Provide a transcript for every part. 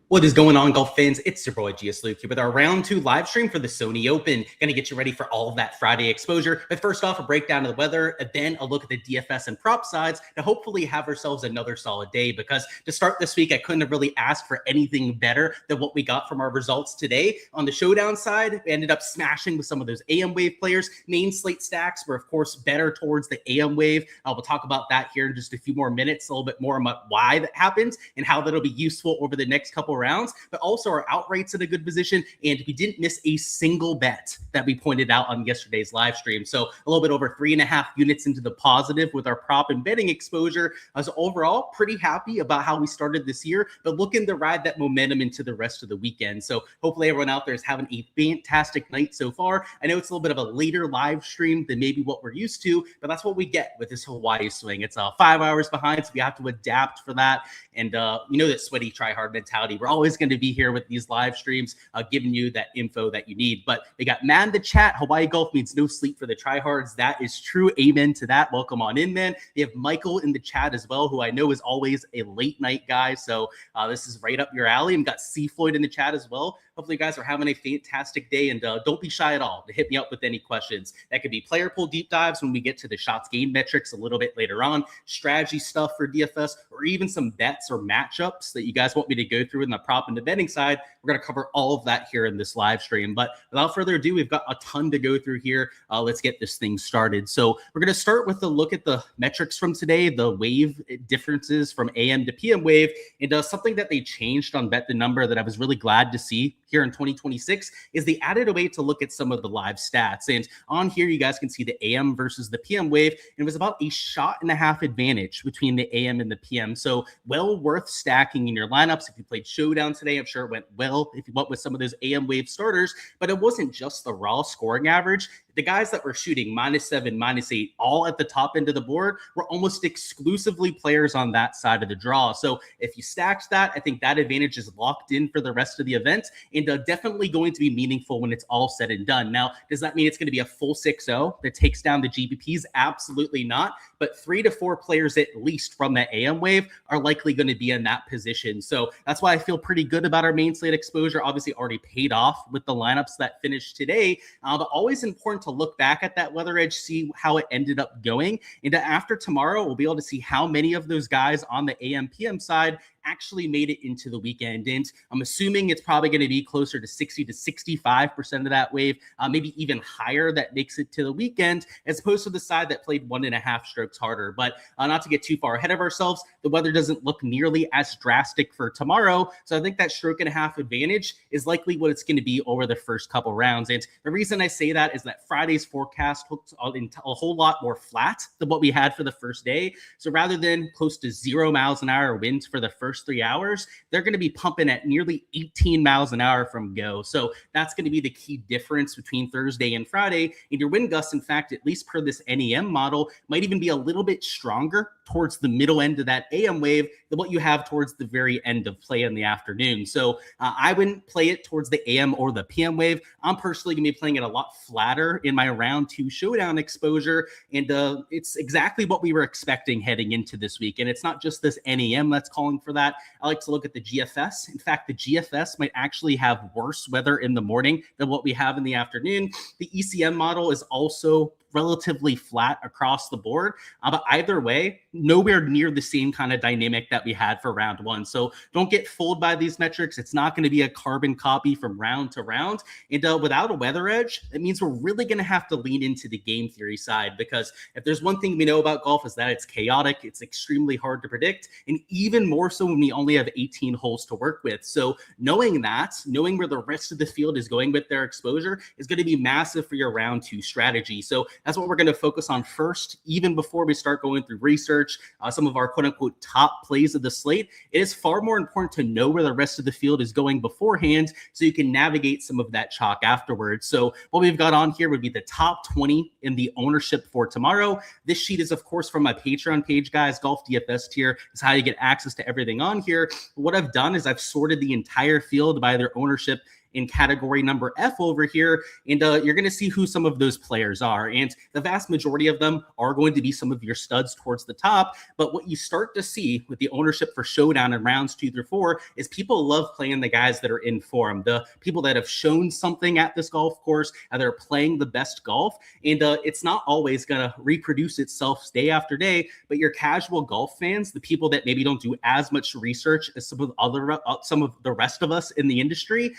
What is going on, golf fans? It's your boy Gsluke here with our round 2 live stream for the Sony Open. Gonna get you ready for all of that Friday exposure. But first off, a breakdown of the weather, and then a look at the DFS and prop sides to hopefully have ourselves another solid day. Because to start this week, I couldn't have really asked for anything better than what we got from our results today. On the Showdown side, we ended up smashing with some of those AM Wave players. Main slate stacks were, of course, better towards the AM Wave. We'll talk about that here in just a few more minutes, a little bit more about why that happens and how that'll be useful over the next couple rounds, but also our outrights in a good position. And we didn't miss a single bet that we pointed out on yesterday's live stream. So a little bit over 3.5 units into the positive with our prop and betting exposure. So overall, pretty happy about how we started this year, but looking to ride that momentum into the rest of the weekend. So hopefully everyone out there is having a fantastic night so far. I know it's a little bit of a later live stream than maybe what we're used to, but that's what we get with this Hawaii swing. It's 5 hours behind, so we have to adapt for that. And you know that sweaty try-hard mentality. We're always going to be here with these live streams, giving you that info that you need. But they got man in the chat. Hawaii golf means no sleep for the tryhards. That is true. Amen to that. Welcome on in, man. We have Michael in the chat as well, who I know is always a late night guy. So this is right up your alley. And got C Floyd in the chat as well. Hopefully you guys are having a fantastic day, and don't be shy at all to hit me up with any questions. That could be player pool deep dives when we get to the shots gained metrics a little bit later on, strategy stuff for DFS, or even some bets or matchups that you guys want me to go through in the prop and the betting side. We're going to cover all of that here in this live stream. But without further ado, we've got a ton to go through here. Let's get this thing started. So we're going to start with a look at the metrics from today, the wave differences from AM to PM wave, and something that they changed on Bet the Number that I was really glad to see here in 2026 is they added a way to look at some of the live stats. And on here, you guys can see the AM versus the PM wave. And it was about a shot and a half advantage between the AM and the PM. So well worth stacking in your lineups. If you played Showdown today, I'm sure it went well if you went with some of those AM wave starters, but it wasn't just the raw scoring average. The guys that were shooting -7, -8, all at the top end of the board were almost exclusively players on that side of the draw. So if you stacked that, I think that advantage is locked in for the rest of the event, and definitely going to be meaningful when it's all said and done. Now, does that mean it's going to be a full 6-0 that takes down the GPPs? Absolutely not. But 3 to 4 players at least from that AM wave are likely going to be in that position. So that's why I feel pretty good about our main slate exposure. Obviously already paid off with the lineups that finished today, but always important to look back at that weather edge, see how it ended up going. And after tomorrow, we'll be able to see how many of those guys on the AM PM side actually made it into the weekend. And I'm assuming it's probably going to be closer to 60 to 65% of that wave, maybe even higher, that makes it to the weekend, as opposed to the side that played 1.5 strokes harder. But not to get too far ahead of ourselves, the weather doesn't look nearly as drastic for tomorrow. So I think that stroke and a half advantage is likely what it's going to be over the first couple rounds. And the reason I say that is that Friday's forecast looks a whole lot more flat than what we had for the first day. So rather than close to 0 miles an hour winds for the first 3 hours, they're going to be pumping at nearly 18 miles an hour from go. So that's going to be the key difference between Thursday and Friday. And your wind gusts, in fact, at least per this NEM model, might even be a little bit stronger towards the middle end of that AM wave than what you have towards the very end of play in the afternoon. So I wouldn't play it towards the AM or the PM wave. I'm personally going to be playing it a lot flatter in my round 2 Showdown exposure. And it's exactly what we were expecting heading into this week. And it's not just this NEM that's calling for that. I like to look at the GFS. In fact, the GFS might actually have worse weather in the morning than what we have in the afternoon. The ECM model is also relatively flat across the board, but either way, nowhere near the same kind of dynamic that we had for round 1. So don't get fooled by these metrics. It's not going to be a carbon copy from round to round. And without a weather edge, it means we're really going to have to lean into the game theory side, because if there's one thing we know about golf is that it's chaotic, it's extremely hard to predict, and even more so when we only have 18 holes to work with. So knowing where the rest of the field is going with their exposure is going to be massive for your round 2 strategy. So that's what we're going to focus on first, even before we start going through research, some of our quote-unquote top plays of the slate. It is far more important to know where the rest of the field is going beforehand so you can navigate some of that chalk afterwards. So what we've got on here would be the top 20 in the ownership for tomorrow. This sheet is, of course, from my Patreon page, guys. Golf DFS tier is how you get access to everything on here. What I've done is I've sorted the entire field by their ownership in category number F over here, and you're going to see who some of those players are. And the vast majority of them are going to be some of your studs towards the top. But what you start to see with the ownership for Showdown in rounds 2 through 4 is people love playing the guys that are in form, the people that have shown something at this golf course, and they're playing the best golf. And it's not always going to reproduce itself day after day, but your casual golf fans, the people that maybe don't do as much research as some of the rest of us in the industry,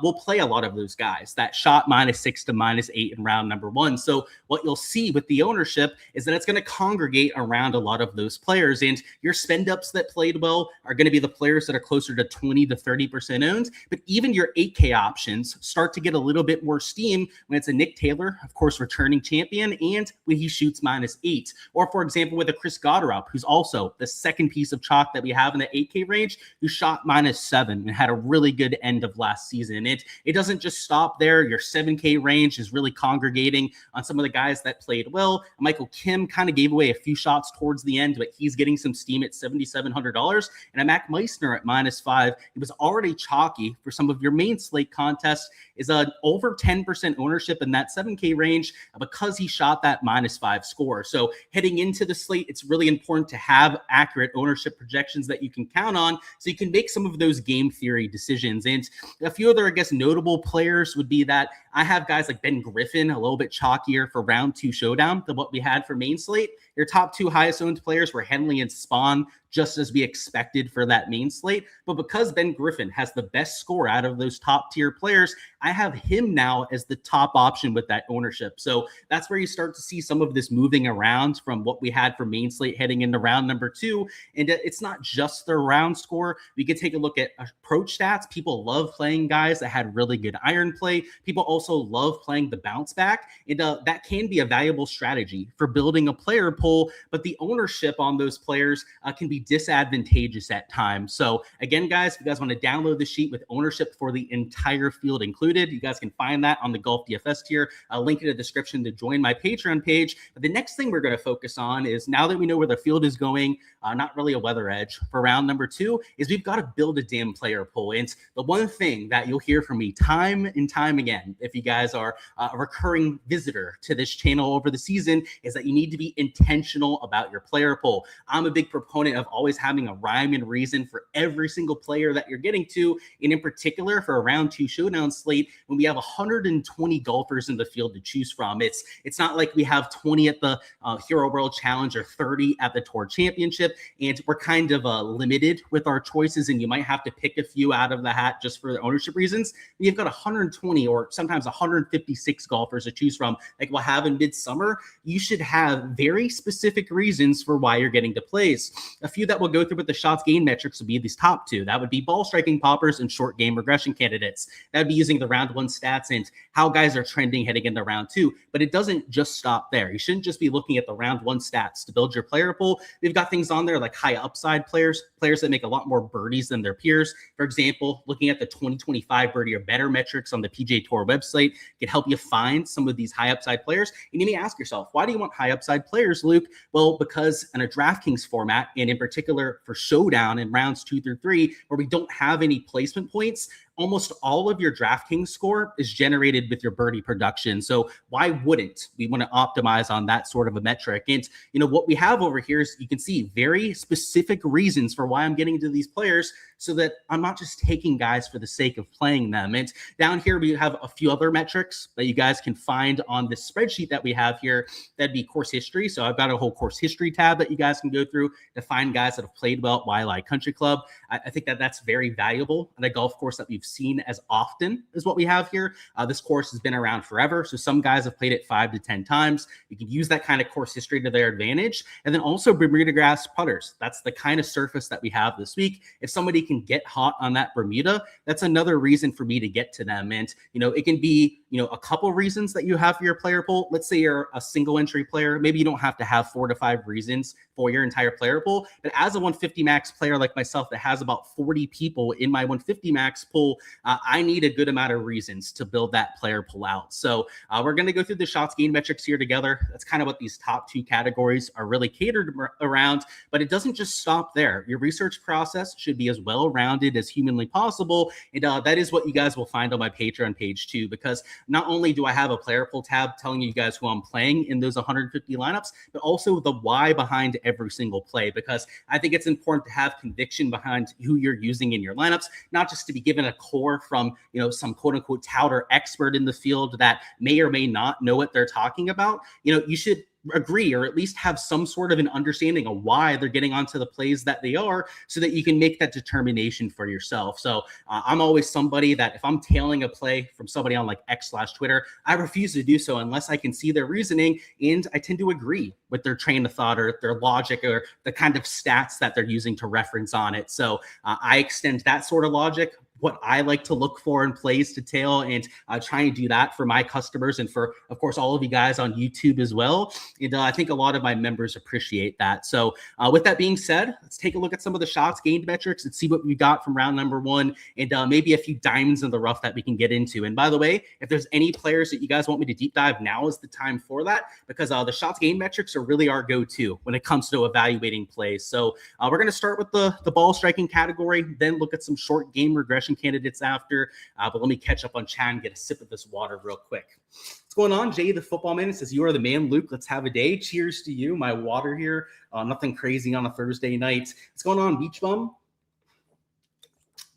will play a lot of those guys that shot -6 to -8 in round number 1. So what you'll see with the ownership is that it's going to congregate around a lot of those players, and your spend ups that played well are going to be the players that are closer to 20 to 30% owned. But even your 8K options start to get a little bit more steam when it's a Nick Taylor, of course, returning champion, and when he shoots -8. Or for example, with a Chris Goddard, who's also the second piece of chalk that we have in the 8K range, who shot -7 and had a really good end of last season. It doesn't just stop there. Your 7K range is really congregating on some of the guys that played well. Michael Kim kind of gave away a few shots towards the end, but he's getting some steam at $7,700. And a Mac Meissner at -5. It was already chalky for some of your main slate contests, is over 10% ownership in that 7K range because he shot that -5 score. So heading into the slate, it's really important to have accurate ownership projections that you can count on so you can make some of those game theory decisions. And a few other, I guess, notable players would be that I have guys like Ben Griffin, a little bit chalkier for round 2 Showdown than what we had for main slate. Your top 2 highest owned players were Henley and Spawn, just as we expected for that main slate. But because Ben Griffin has the best score out of those top tier players, I have him now as the top option with that ownership. So that's where you start to see some of this moving around from what we had for main slate heading into round number 2. And it's not just the round score. We could take a look at approach stats. People love playing guys that had really good iron play. People also love playing the bounce back. And that can be a valuable strategy for building a player pool, but the ownership on those players can be disadvantageous at times. So again, guys, if you guys want to download the sheet with ownership for the entire field included, you guys can find that on the Golf DFS tier. I'll link in the description to join my Patreon page. But the next thing we're going to focus on is, now that we know where the field is going, not really a weather edge for round number 2, is we've got to build a damn player pool. And the one thing that you'll hear from me time and time again, if you guys are a recurring visitor to this channel over the season, is that you need to be intentional about your player pool. I'm a big proponent of always having a rhyme and reason for every single player that you're getting to, and in particular for a round 2 Showdown slate, when we have 120 golfers in the field to choose from. It's not like we have 20 at the Hero World Challenge or 30 at the Tour Championship, and we're kind of limited with our choices, and you might have to pick a few out of the hat just for the ownership reasons. You've got 120 or sometimes 156 golfers to choose from, like we'll have in midsummer. You should have very specific reasons for why you're getting to plays. A few that we'll go through with the shots gain metrics would be these top 2. That would be ball striking poppers and short game regression candidates. That would be using the round 1 stats and how guys are trending heading into round 2. But it doesn't just stop there. You shouldn't just be looking at the round 1 stats to build your player pool. We've got things on there like high upside players that make a lot more birdies than their peers. For example, looking at the 2025 birdie or better metrics on the PGA Tour website can help you find some of these high upside players. And you may ask yourself, why do you want high upside players, Luke? Well, because in a Draftkings format, and in particular for Showdown in rounds 2 through 3, where we don't have any placement points, almost all of your DraftKings score is generated with your birdie production. So why wouldn't we want to optimize on that sort of a metric? And what we have over here is, you can see very specific reasons for why I'm getting to these players, so that I'm not just taking guys for the sake of playing them. And down here, we have a few other metrics that you guys can find on this spreadsheet that we have here. That'd be course history. So I've got a whole course history tab that you guys can go through to find guys that have played well at Waialae Country Club. I think that that's very valuable at a golf course that we've seen as often as what we have here. This course has been around forever, so some guys have played it 5 to 10 times. You can use that kind of course history to their advantage. And then also Bermuda grass putters. That's the kind of surface that we have this week. If somebody can get hot on that Bermuda, that's another reason for me to get to them. And it can be a couple reasons that you have for your player pool. Let's say you're a single entry player. Maybe you don't have to have 4 to 5 reasons for your entire player pool. But as a 150 max player like myself that has about 40 people in my 150 max pool, I need a good amount of reasons to build that player pool out. So we're going to go through the shots gained metrics here together. That's kind of what these top 2 categories are really catered around, but it doesn't just stop there. Your research process should be as well-rounded as humanly possible. And that is what you guys will find on my Patreon page too, because not only do I have a player pool tab telling you guys who I'm playing in those 150 lineups, but also the why behind every single play, because I think it's important to have conviction behind who you're using in your lineups, not just to be given a core from, some quote unquote touter expert in the field that may or may not know what they're talking about. You should agree or at least have some sort of an understanding of why they're getting onto the plays that they are, so that you can make that determination for yourself. So I'm always somebody that if I'm tailing a play from somebody on like X/Twitter, I refuse to do so unless I can see their reasoning, and I tend to agree with their train of thought or their logic or the kind of stats that they're using to reference on it. So I extend that sort of logic, what I like to look for in plays to tail, and try and do that for my customers and for, of course, all of you guys on YouTube as well. And I think a lot of my members appreciate that. So with that being said, let's take a look at some of the shots gained metrics and see what we got from round number 1, and maybe a few diamonds in the rough that we can get into. And by the way, if there's any players that you guys want me to deep dive, now is the time for that, because the shots gained metrics are really our go-to when it comes to evaluating plays. So we're going to start with the ball striking category, then look at some short game regression candidates after. But let me catch up on chat and get a sip of this water real quick. What's going on? Jay, the football man, says, "You are the man, Luke. Let's have a day." Cheers to you. My water here. Nothing crazy on a Thursday night. What's going on, Beach Bum?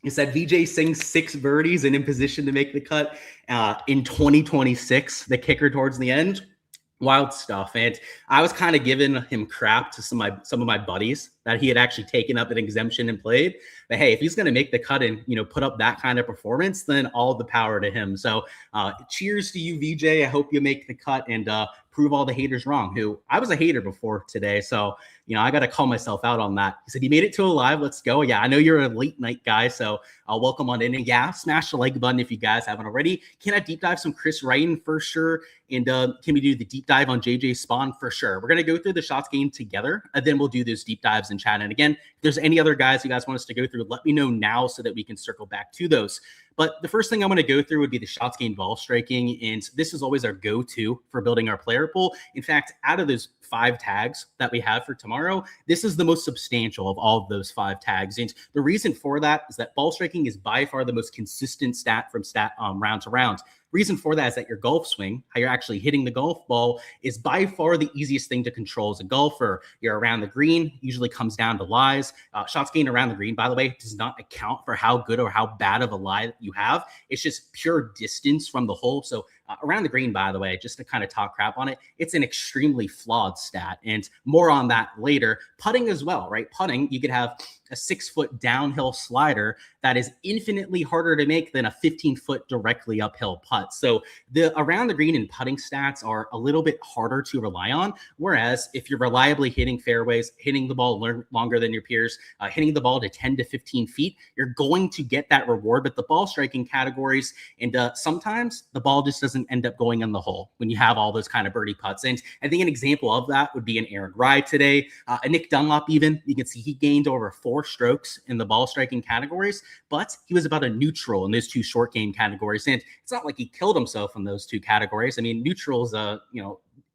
He said VJ sings 6 birdies and in position to make the cut in 2026, the kicker towards the end. Wild stuff. And I was kind of giving him crap to some of my buddies that he had actually taken up an exemption and played. But hey, if he's going to make the cut and put up that kind of performance, then all the power to him. So cheers to you, VJ. I hope you make the cut and prove all the haters wrong. Who I was a hater before today, so I got to call myself out on that. He said he made it to a live. Let's go. Yeah, I know you're a late night guy, so welcome on in. And yeah, smash the like button if you guys haven't already. Can I deep dive some Chris Wrighton for sure? And can we do the deep dive on JJ Spawn for sure? We're gonna go through the shots gained together, and then we'll do those deep dives in chat. And again, if there's any other guys you guys want us to go through, let me know now so that we can circle back to those. But the first thing I'm going to go through would be the shots gained ball striking. And this is always our go-to for building our player pool. In fact, out of those 5 tags that we have for tomorrow, this is the most substantial of all of those 5 tags. And the reason for that is that ball striking is by far the most consistent stat from round to round. Reason for that is that your golf swing, how you're actually hitting the golf ball, is by far the easiest thing to control as a golfer. You're around the green, usually comes down to lies. Shots gained around the green, by the way, does not account for how good or how bad of a lie you have. It's just pure distance from the hole. So around the green, by the way, just to kind of talk crap on it, it's an extremely flawed stat, and more on that later. Putting as well, right? Putting, you could have a 6-foot downhill slider that is infinitely harder to make than a 15-foot directly uphill putt. So the around the green and putting stats are a little bit harder to rely on. Whereas if you're reliably hitting fairways, hitting the ball longer than your peers, hitting the ball to 10 to 15 feet, you're going to get that reward. But the ball striking categories, and sometimes the ball just doesn't end up going in the hole when you have all those kind of birdie putts. And I think an example of that would be an Aaron Rye today, a Nick Dunlop even. You can see he gained over 4 strokes in the ball striking categories, but he was about a neutral in those 2 short game categories. And it's not like he killed himself in those 2 categories. I mean, neutral is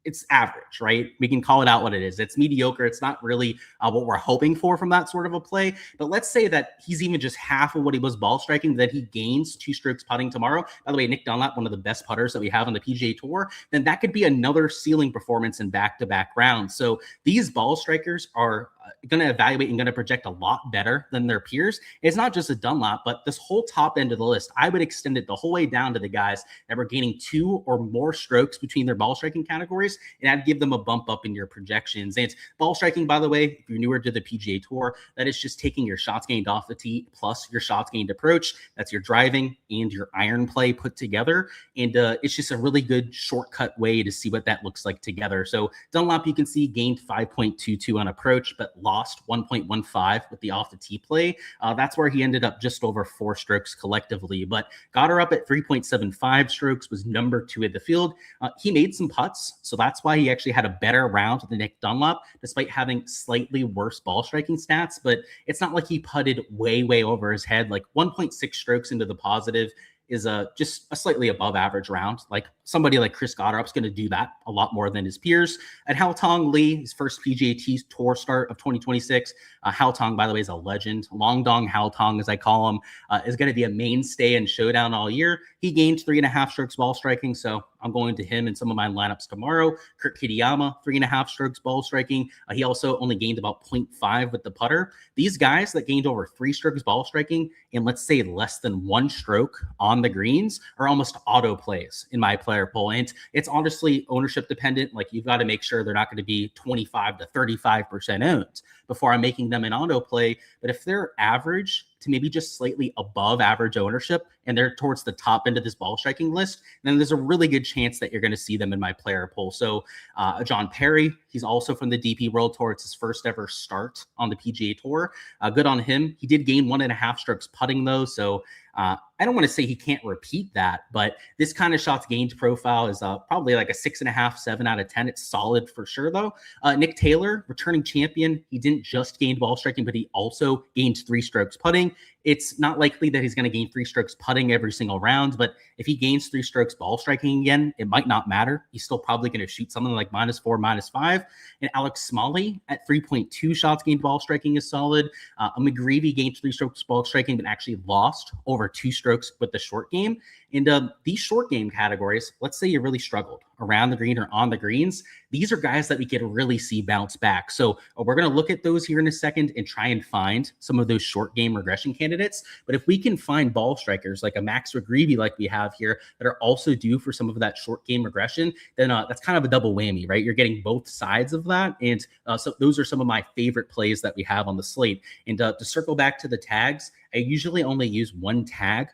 it's average, right? We can call it out what it is. It's mediocre. It's not really what we're hoping for from that sort of a play. But let's say that he's even just half of what he was ball striking, that he gains 2 strokes putting tomorrow. By the way, Nick Dunlap, one of the best putters that we have on the PGA Tour, then that could be another ceiling performance in back-to-back rounds. So these ball strikers are going to evaluate and going to project a lot better than their peers. It's not just a Dunlop, but this whole top end of the list, I would extend it the whole way down to the guys that were gaining 2 or more strokes between their ball striking categories, and I'd give them a bump up in your projections. And ball striking, by the way, if you're newer to the PGA Tour, that is just taking your shots gained off the tee plus your shots gained approach. That's your driving and your iron play put together. And it's just a really good shortcut way to see what that looks like together. So Dunlop, you can see, gained 5.22 on approach, but lost 1.15 with the off the tee play. That's where he ended up just over 4 strokes collectively, but got her up at 3.75 strokes, was number 2 at the field. He made some putts, so that's why he actually had a better round than Nick Dunlop, despite having slightly worse ball striking stats. But it's not like he putted way over his head. Like 1.6 strokes into the positive is just a slightly above average round. Like somebody like Chris Gotterup's going to do that a lot more than his peers. And Hao Tong Lee, his first PGA Tour start of 2026. Hao Tong, by the way, is a legend. Long Dong Hao Tong, as I call him, is going to be a mainstay in Showdown all year. He gained 3.5 strokes ball striking, so I'm going to him in some of my lineups tomorrow. Kurt Kitayama, 3.5 strokes ball striking. He also only gained about 0.5 with the putter. These guys that gained over 3 strokes ball striking and let's say less than 1 stroke on the greens are almost auto plays in my player pool. And it's honestly ownership dependent. Like you've got to make sure they're not going to be 25 to 35% owned before I'm making them an auto play. But if they're average to maybe just slightly above average ownership and they're towards the top end of this ball striking list, then there's a really good chance that you're going to see them in my player pool. So John Perry, he's also from the DP World Tour. It's his first ever start on the PGA Tour. Good on him. He did gain 1.5 strokes putting though. So I don't want to say he can't repeat that, but this kind of shots gained profile is probably like a 6.5, 7 out of 10. It's solid for sure though. Nick Taylor, returning champion. He didn't just gain ball striking, but he also gained 3 strokes putting. It's not likely that he's going to gain 3 strokes putting every single round, but if he gains 3 strokes ball striking again, it might not matter. He's still probably going to shoot something like -4, -5. And Alex Smalley at 3.2 shots gained ball striking is solid. McGreevy gained 3 strokes ball striking, but actually lost over 2 strokes with the short game. And these short game categories, let's say you really struggled around the green or on the greens, these are guys that we could really see bounce back. So we're going to look at those here in a second and try and find some of those short game regression candidates. But if we can find ball strikers like a Max McGreevy like we have here that are also due for some of that short game regression, then that's kind of a double whammy, right? You're getting both sides of that. And so those are some of my favorite plays that we have on the slate. And to circle back to the tags, I usually only use 1 tag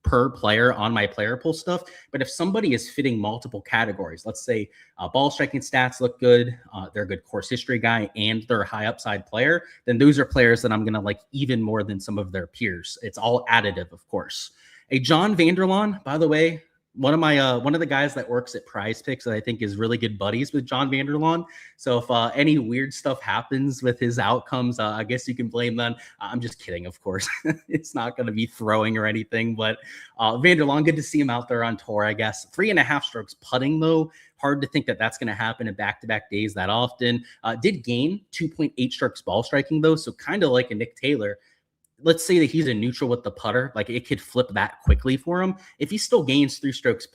per player on my player pool stuff. But if somebody is fitting multiple categories, let's say ball striking stats look good, they're a good course history guy, and they're a high upside player, then those are players that I'm going to like even more than some of their peers. It's all additive, of course. A John Vanderlaan, by the way, one of the guys that works at Prize Picks that I think is really good buddies with John Vanderlaan. So if any weird stuff happens with his outcomes, I guess you can blame them. I'm just kidding, of course. It's not going to be throwing or anything, but Vanderlaan, good to see him out there on tour, I guess. 3.5 strokes putting though. Hard to think that that's going to happen in back-to-back days that often. Did gain 2.8 strokes ball striking though. So kind of like a Nick Taylor. Let's say that he's a neutral with the putter, like it could flip that quickly for him. If he still gains 3 strokes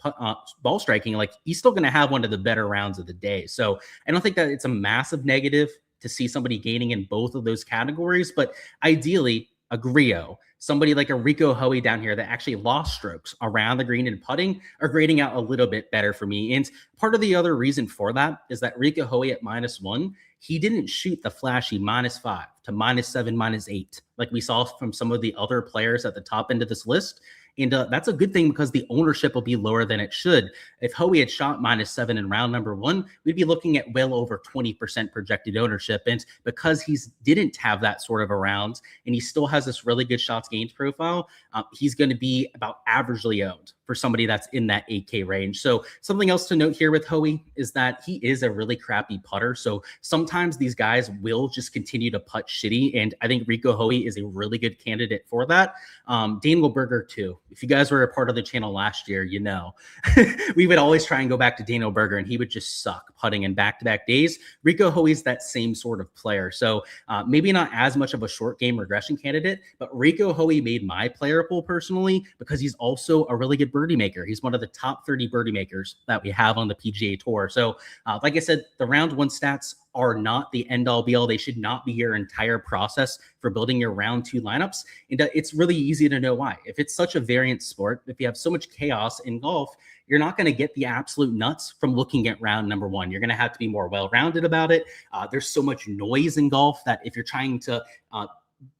ball striking, like he's still going to have one of the better rounds of the day. So I don't think that it's a massive negative to see somebody gaining in both of those categories, but ideally a Griot, somebody like a Rico Hoey down here that actually lost strokes around the green and putting are grading out a little bit better for me. And part of the other reason for that is that Rico Hoey at -1, he didn't shoot the flashy -5 to -7, -8 like we saw from some of the other players at the top end of this list. And that's a good thing because the ownership will be lower than it should. If Hoey had shot -7 in round number 1, we'd be looking at well over 20% projected ownership. And because he didn't have that sort of a round and he still has this really good shots gained profile, he's going to be about averagely owned for somebody that's in that 8K range. So something else to note here with Hoey is that he is a really crappy putter. So sometimes these guys will just continue to putt shitty. And I think Rico Hoey is a really good candidate for that. Daniel Berger too. If you guys were a part of the channel last year, you know, we would always try and go back to Daniel Berger and he would just suck putting in back-to-back days. Rico Hoey's that same sort of player. So maybe not as much of a short game regression candidate, but Rico Hoey made my player pool personally because he's also a really good birdie maker. He's one of the top 30 birdie makers that we have on the PGA Tour. So like I said, the round 1 stats are not the end all be all. They should not be your entire process for building your round 2 lineups. And it's really easy to know why. If it's such a variant sport, if you have so much chaos in golf, you're not going to get the absolute nuts from looking at round number 1. You're going to have to be more well-rounded about it. There's so much noise in golf that if you're trying to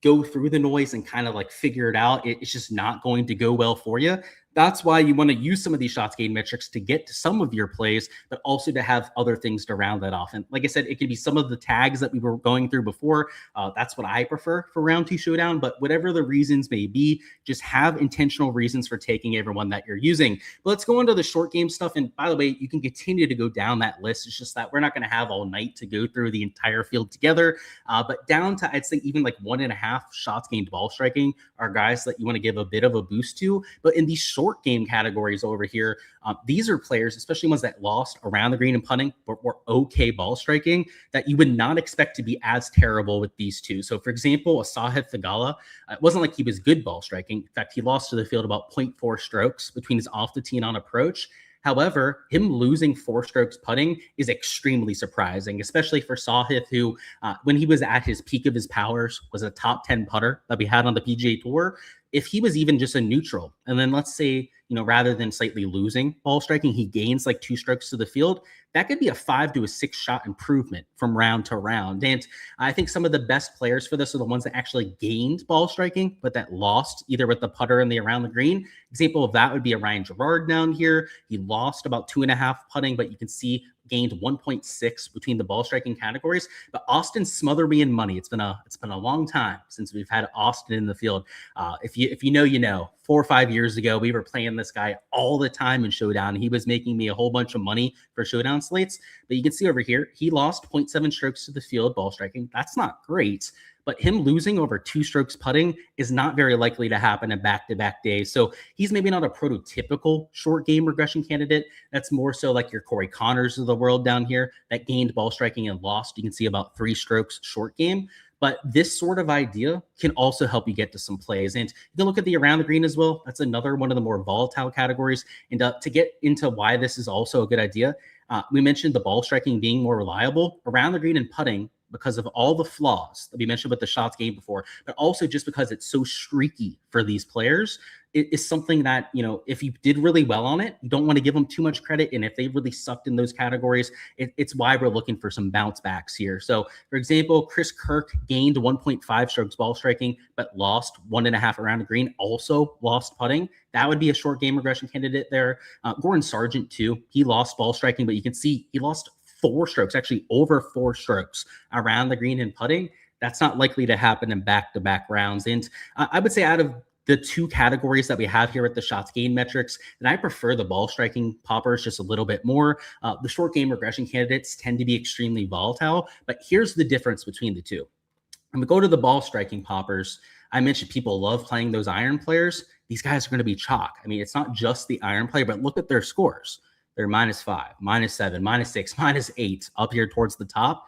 go through the noise and kind of like figure it out, it's just not going to go well for you. That's why you want to use some of these shots gained metrics to get to some of your plays, but also to have other things to round that off. And like I said, it could be some of the tags that we were going through before. That's what I prefer for round 2 showdown. But whatever the reasons may be, just have intentional reasons for taking everyone that you're using. But let's go into the short game stuff. And by the way, you can continue to go down that list. It's just that we're not going to have all night to go through the entire field together. But down to, I'd say, even like 1.5 shots gained ball striking are guys that you want to give a bit of a boost to. But in these short game categories over here, these are players, especially ones that lost around the green and putting, but were okay ball striking, that you would not expect to be as terrible with these two. So for example, Asahith Thagala, it wasn't like he was good ball striking. In fact, he lost to the field about 0.4 strokes between his off the tee and on approach. However, him losing 4 strokes putting is extremely surprising, especially for Sahith, who, when he was at his peak of his powers, was a top 10 putter that we had on the PGA Tour. If he was even just a neutral, and then let's say, rather than slightly losing ball striking, he gains like 2 strokes to the field, that could be a 5 to a 6 shot improvement from round to round. And I think some of the best players for this are the ones that actually gained ball striking, but that lost either with the putter and the around the green. Example of that would be a Ryan Gerard down here. He lost about 2.5 putting, but you can see gained 1.6 between the ball striking categories. But Austin smothered me in money. It's been a long time since we've had Austin in the field. If you know, 4 or 5 years ago, we were playing this guy all the time in Showdown. He was making me a whole bunch of money for Showdown slates. But you can see over here, he lost 0.7 strokes to the field ball striking. That's not great. But him losing over 2 strokes putting is not very likely to happen in back-to-back days. So he's maybe not a prototypical short game regression candidate. That's more so like your Corey Connors of the world down here that gained ball striking and lost. You can see about 3 strokes short game. But this sort of idea can also help you get to some plays. And you can look at the around the green as well. That's another one of the more volatile categories. And to get into why this is also a good idea, we mentioned the ball striking being more reliable. Around the green and putting, because of all the flaws that we mentioned with the shots game before, but also just because it's so streaky for these players, it is something that, if you did really well on it, you don't want to give them too much credit. And if they really sucked in those categories, it's why we're looking for some bounce backs here. So for example, Chris Kirk gained 1.5 strokes ball striking, but lost 1.5 around the green, also lost putting. That would be a short game regression candidate there. Gordon Sargent too, he lost ball striking, but you can see he lost 4 strokes, actually over 4 strokes around the green and putting. That's not likely to happen in back-to-back rounds. And I would say out of the 2 categories that we have here with the shots gained metrics, and I prefer the ball striking poppers just a little bit more. The short game regression candidates tend to be extremely volatile, but here's the difference between the 2. When we go to the ball striking poppers, I mentioned people love playing those iron players. These guys are going to be chalk. I mean, it's not just the iron player, but look at their scores. They're -5, -7, -6, -8 up here towards the top.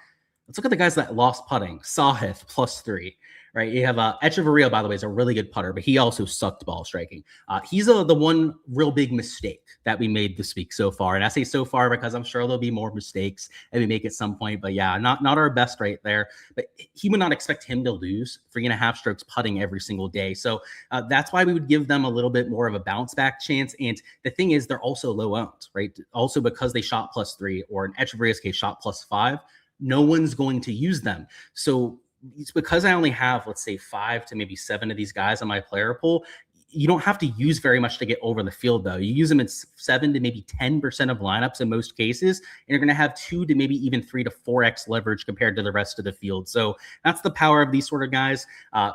Let's look at the guys that lost putting. Sahith +3, right? You have Echeverria, by the way, is a really good putter, but he also sucked ball striking. He's the one real big mistake that we made this week so far. And I say so far because I'm sure there'll be more mistakes and we make at some point. But yeah, not our best right there. But he would not expect him to lose 3.5 strokes putting every single day. So that's why we would give them a little bit more of a bounce back chance. And the thing is, they're also low owned, right? Also because they shot +3, or in Echeverria's case, shot +5. No one's going to use them. So it's because I only have, let's say, 5 to maybe 7 of these guys on my player pool. You don't have to use very much to get over the field, though. You use them in 7 to maybe 10% of lineups in most cases, and you're going to have 2 to maybe even 3 to 4x leverage compared to the rest of the field. So that's the power of these sort of guys.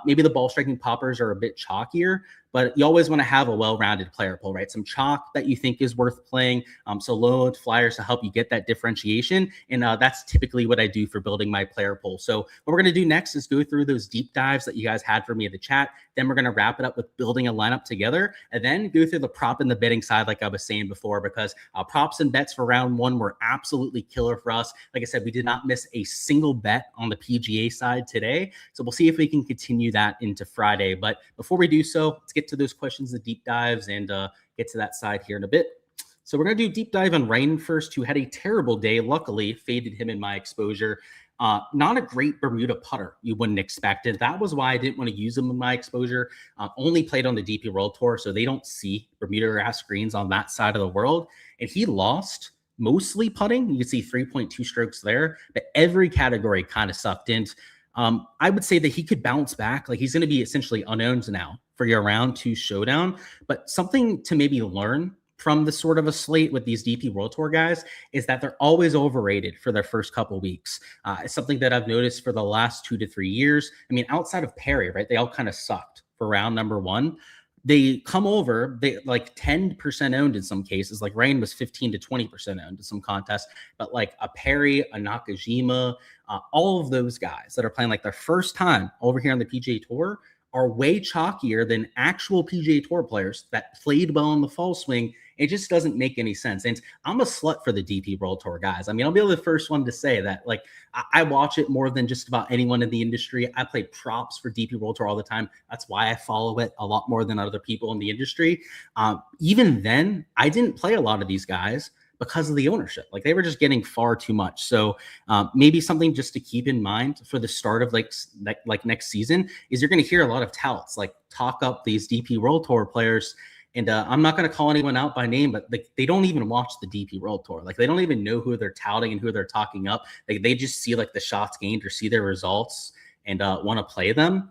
Maybe the ball striking poppers are a bit chalkier, but you always want to have a well-rounded player pool, right? Some chalk that you think is worth playing, so low flyers to help you get that differentiation. And that's typically what I do for building my player pool. So what we're going to do next is go through those deep dives that you guys had for me in the chat. Then we're going to wrap it up with building a lineup together, and then go through the prop and the betting side, like I was saying before, because props and bets for round 1 were absolutely killer for us. Like I said, we did not miss a single bet on the PGA side today. So we'll see if we can continue that into Friday. But before we do so, let's get to those questions, the deep dives, and get to that side here in a bit. So we're going to do deep dive on Ryan first, who had a terrible day. Luckily, faded him in my exposure. Not a great Bermuda putter, you wouldn't expect it. That was why I didn't want to use him in my exposure. Only played on the DP World Tour, so they don't see Bermuda grass greens on that side of the world. And he lost mostly putting. You can see 3.2 strokes there, but every category kind of sucked in. I would say that he could bounce back. Like, he's going to be essentially unowned now for your round 2 showdown. But something to maybe learn from the sort of a slate with these DP World Tour guys is that they're always overrated for their first couple weeks. It's something that I've noticed for the last 2 to 3 years. I mean, outside of Perry, right? They all kind of sucked for round number 1. They come over, they like 10% owned in some cases. Like Rain was 15 to 20% owned in some contests, but like a Perry, a Nakajima, all of those guys that are playing like their first time over here on the PGA Tour are way chalkier than actual PGA Tour players that played well in the fall swing. It just doesn't make any sense. And I'm a slut for the DP World Tour guys. I mean, I'll be the first one to say that. Like, I watch it more than just about anyone in the industry. I play props for DP World Tour all the time. That's why I follow it a lot more than other people in the industry. Even then, I didn't play a lot of these guys because of the ownership. Like, they were just getting far too much. So maybe something just to keep in mind for the start of like next season is you're going to hear a lot of touts like talk up these DP World Tour players. And I'm not going to call anyone out by name, but they don't even watch the DP World Tour. Like, they don't even know who they're touting and who they're talking up. Like, they just see like the shots gained or see their results and want to play them.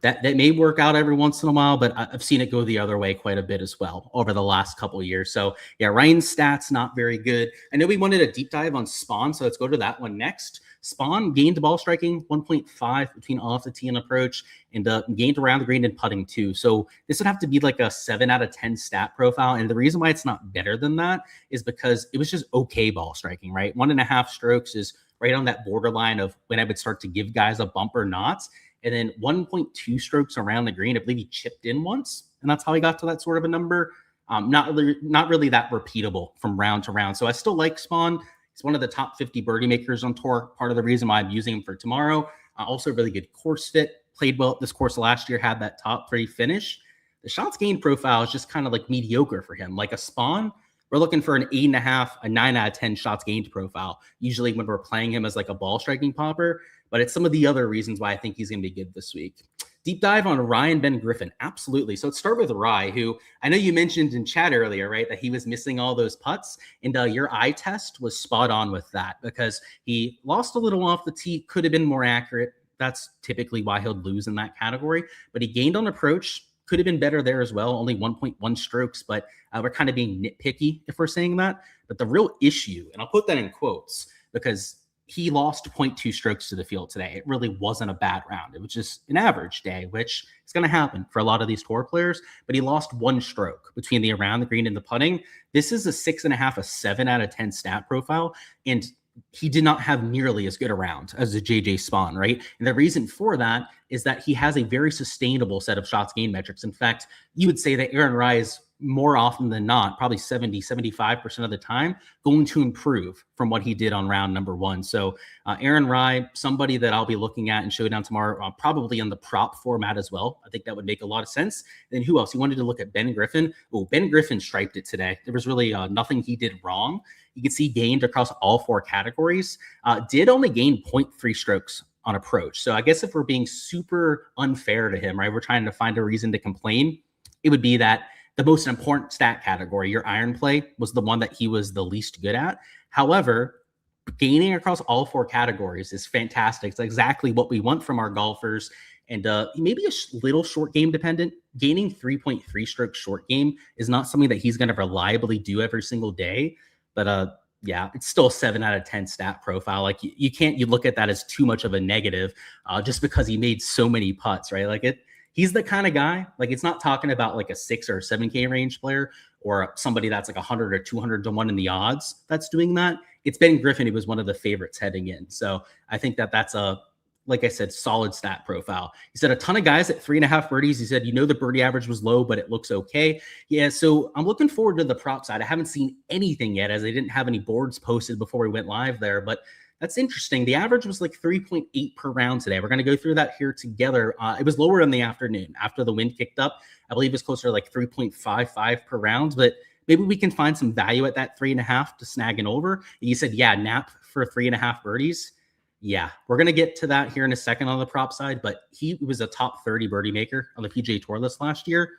That may work out every once in a while, but I've seen it go the other way quite a bit as well over the last couple of years. So yeah, Ryan's stats not very good. I know we wanted a deep dive on Spawn, so let's go to that one next. Spawn gained ball striking 1.5 between off the tee and approach, and gained around the green and putting too. So this would have to be like a 7 out of 10 stat profile. And the reason why it's not better than that is because it was just okay ball striking, right? 1.5 strokes is right on that borderline of when I would start to give guys a bump or not. And then 1.2 strokes around the green. I believe he chipped in once, and that's how he got to that sort of a number. Not really that repeatable from round to round. So I still like Spawn. He's one of the top 50 birdie makers on tour. Part of the reason why I'm using him for tomorrow. Also really good course fit. Played well at this course last year. Had that top 3 finish. The shots gained profile is just kind of like mediocre for him. Like a Spawn, we're looking for an 8.5, a 9 out of 10 shots gained profile. Usually when we're playing him as like a ball striking popper. But it's some of the other reasons why I think he's going to be good this week. Deep dive on Ryan Ben Griffin. Absolutely. So let's start with Rye, who I know you mentioned in chat earlier, right, that he was missing all those putts. And your eye test was spot on with that because he lost a little off the tee, could have been more accurate. That's typically why he'll lose in that category. But he gained on approach, could have been better there as well, only 1.1 strokes. But we're kind of being nitpicky if we're saying that. But the real issue, and I'll put that in quotes because he lost 0.2 strokes to the field today. It really wasn't a bad round. It was just an average day, which is going to happen for a lot of these tour players. But he lost 1 stroke between the around the green and the putting. This is a 6.5, a 7 out of 10 stat profile. And he did not have nearly as good a round as a JJ Spawn, right? And the reason for that is that he has a very sustainable set of shots gained metrics. In fact, you would say that Aaron Rye is more often than not, probably 75% of the time, going to improve from what he did on round number 1. So Aaron Rye, somebody that I'll be looking at in Showdown tomorrow, probably in the prop format as well. I think that would make a lot of sense. Then who else? You wanted to look at Ben Griffin. Oh, Ben Griffin striped it today. There was really nothing he did wrong. You can see gained across all 4 categories. Did only gain 0.3 strokes on approach. So I guess if we're being super unfair to him, right, we're trying to find a reason to complain, it would be that the most important stat category, your iron play, was the one that he was the least good at. However, gaining across all 4 categories is fantastic. It's exactly what we want from our golfers. And maybe a little short game dependent. Gaining 3.3 stroke short game is not something that he's going to reliably do every single day. But yeah, it's still a 7 out of 10 stat profile. Like you look at that as too much of a negative just because he made so many putts, right? Like he's the kind of guy, like it's not talking about like a 6 or 7K range player or somebody that's like 100 or 200 to 1 in the odds that's doing that. It's Ben Griffin who was one of the favorites heading in. So I think that's a, like I said, solid stat profile. He said a ton of guys at 3.5 birdies. He said, the birdie average was low, but it looks okay. Yeah, so I'm looking forward to the prop side. I haven't seen anything yet as they didn't have any boards posted before we went live there, but that's interesting. The average was like 3.8 per round today. We're going to go through that here together. It was lower in the afternoon after the wind kicked up. I believe it was closer to like 3.55 per round, but maybe we can find some value at that 3.5 to snag an over. And you said, yeah, Knapp for 3.5 birdies. Yeah, we're going to get to that here in a second on the prop side, but he was a top 30 birdie maker on the PGA Tour list last year.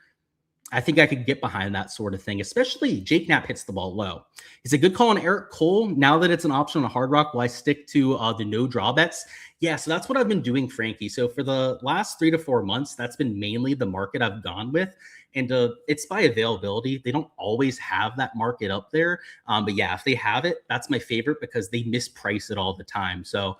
I think I could get behind that sort of thing, especially Jake Knapp hits the ball low. It's a good call on Eric Cole. Now that it's an option on Hard Rock, will I stick to the no draw bets? Yeah, so that's what I've been doing, Frankie. So for the last 3 to 4 months, that's been mainly the market I've gone with. And it's by availability. They don't always have that market up there. But yeah, if they have it, that's my favorite because they misprice it all the time. So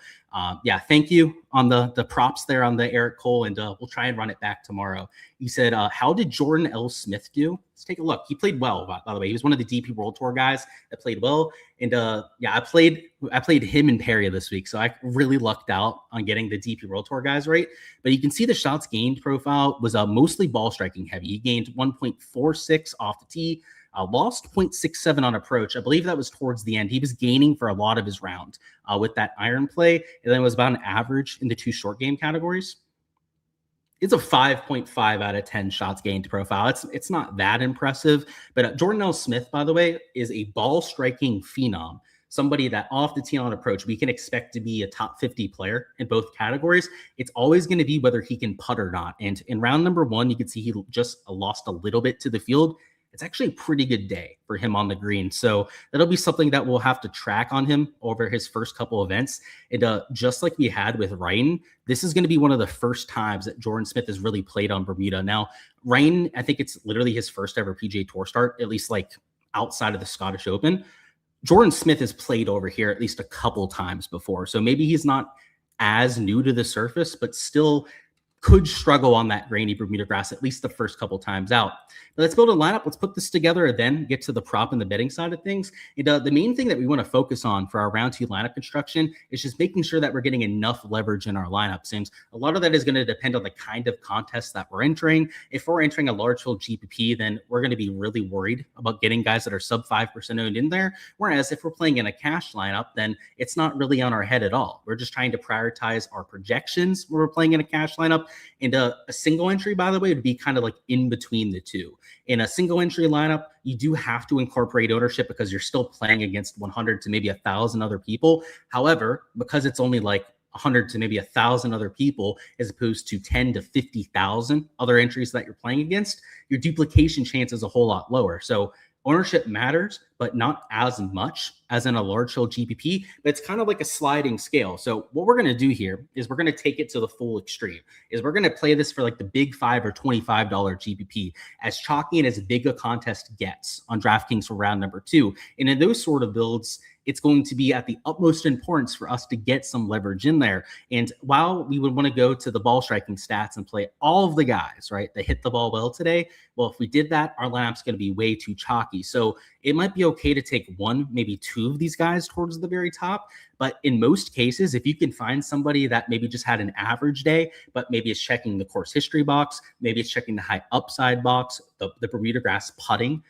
yeah, thank you on the props there on the Eric Cole. And we'll try and run it back tomorrow. You said, how did Jordan L. Smith do? Let's take a look. He played well, by the way. He was one of the DP World Tour guys that played well. And yeah, I played him and Perry this week. So I really lucked out on getting the DP World Tour guys right. But you can see the shots gained profile was mostly ball striking heavy. He gained 1.46 off the tee, lost 0.67 on approach. I believe that was towards the end. He was gaining for a lot of his round with that iron play. And then it was about an average in the 2 short game categories. It's a 5.5 out of 10 shots gained profile. It's not that impressive, but Jordan L. Smith, by the way, is a ball striking phenom. Somebody that off the tee on approach, we can expect to be a top 50 player in both categories. It's always going to be whether he can putt or not. And in round number 1, you can see he just lost a little bit to the field. It's actually a pretty good day for him on the green. So that'll be something that we'll have to track on him over his first couple events. And just like we had with Ryan, this is going to be one of the first times that Jordan Smith has really played on Bermuda. Now, Ryan, I think it's literally his first ever PGA Tour start, at least like outside of the Scottish Open. Jordan Smith has played over here at least a couple times before. So maybe he's not as new to the surface, but still could struggle on that grainy Bermuda grass at least the first couple times out. But let's build a lineup. Let's put this together and then get to the prop and the betting side of things. And the main thing that we want to focus on for our round 2 lineup construction is just making sure that we're getting enough leverage in our lineups. And a lot of that is going to depend on the kind of contest that we're entering. If we're entering a large field GPP, then we're going to be really worried about getting guys that are sub 5% owned in there. Whereas if we're playing in a cash lineup, then it's not really on our head at all. We're just trying to prioritize our projections when we're playing in a cash lineup. And a single entry, by the way, would be kind of like in between the two. In a single entry lineup, you do have to incorporate ownership because you're still playing against 100 to maybe 1,000 other people. However, because it's only like 100 to maybe 1,000 other people, as opposed to 10 to 50,000 other entries that you're playing against, your duplication chance is a whole lot lower. So ownership matters, but not as much as in a large field GPP, but it's kind of like a sliding scale. So what we're going to do here is we're going to take it to the full extreme, is we're going to play this for like the big $5 or $25 GPP, as chalky and as big a contest gets on DraftKings for round number 2. And in those sort of builds, it's going to be at the utmost importance for us to get some leverage in there. And while we would want to go to the ball striking stats and play all of the guys, right, that hit the ball well today, well, if we did that, our lineup's going to be way too chalky. So it might be okay to take 1, maybe 2 of these guys towards the very top. But in most cases, if you can find somebody that maybe just had an average day, but maybe it's checking the course history box, maybe it's checking the high upside box, the Bermuda grass putting,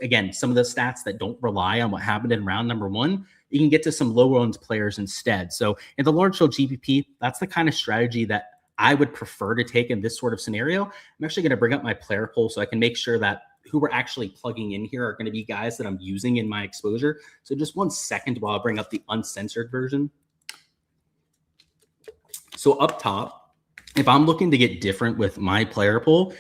again, some of the stats that don't rely on what happened in round number 1, you can get to some low-owned players instead. So in the large field GPP, that's the kind of strategy that I would prefer to take in this sort of scenario. I'm actually going to bring up my player pool so I can make sure that who we're actually plugging in here are going to be guys that I'm using in my exposure. So just 1 second while I bring up the uncensored version. So up top, if I'm looking to get different with my player pool,